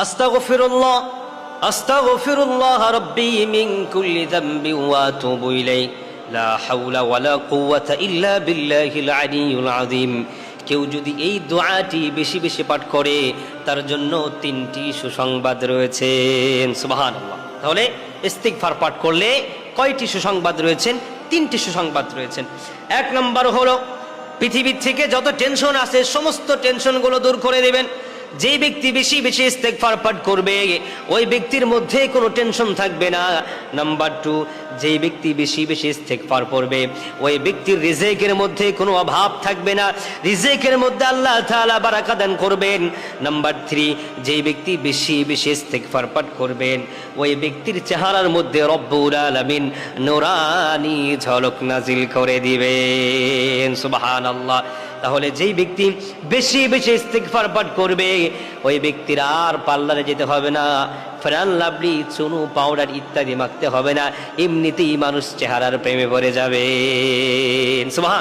আস্তাগফিরুল্লাহ আস্তাগফিরুল্লাহ রাব্বি মিন কুল্লি যামবি ওয়া আতুবু ইলাইহি লা হাওলা ওয়ালা কুওয়াতা ইল্লা বিল্লাহিল আলিয়্যিল আযীম। কেউ যদি এই দোয়াটি বেশি বেশি পাঠ করে তার জন্য তিনটি সুসংবাদ রয়েছে। সুবহানাল্লাহ। তাহলে ইস্তিগফার পাঠ করলে কয়টি সুসংবাদ রয়েছেন? তিনটি সুসংবাদ রয়েছেন। এক নম্বর হলো পৃথিবীর থেকে যত টেনশন আছে সমস্ত টেনশনগুলো দূর করে দেবেন। যেই ব্যক্তি বেশি বেশি ইস্তেগফার পাঠ করবে ওই ব্যক্তির মধ্যে কোনো টেনশন থাকবে না। নাম্বার 2, যেই ব্যক্তি বেশি বেশি ইস্তেগফার পড়বে ওই ব্যক্তির রিজিকের মধ্যে কোনো অভাব থাকবে না, রিজিকের মধ্যে আল্লাহ তাআলা বারাকা দান করবেন। নাম্বার 3, যেই ব্যক্তি বেশি বেশি ইস্তেগফার পাঠ করবেন ওই ব্যক্তির চেহারার মধ্যে রব্বুল আলামিন নূরানি ঝলক নাজিল করে দিবেন। সুবহানাল্লাহ। তাহলে যেই ব্যক্তি বেশি বেশি ইস্তিগফার পাঠ করবে ওই ব্যক্তির আর পার্লারে যেতে হবে না, ফেরান লাভলি, চুনু, পাউডার ইত্যাদি মাখতে হবে না, এমনিতেই মানুষ চেহারার প্রেমে পড়ে যাবে। সুবহান।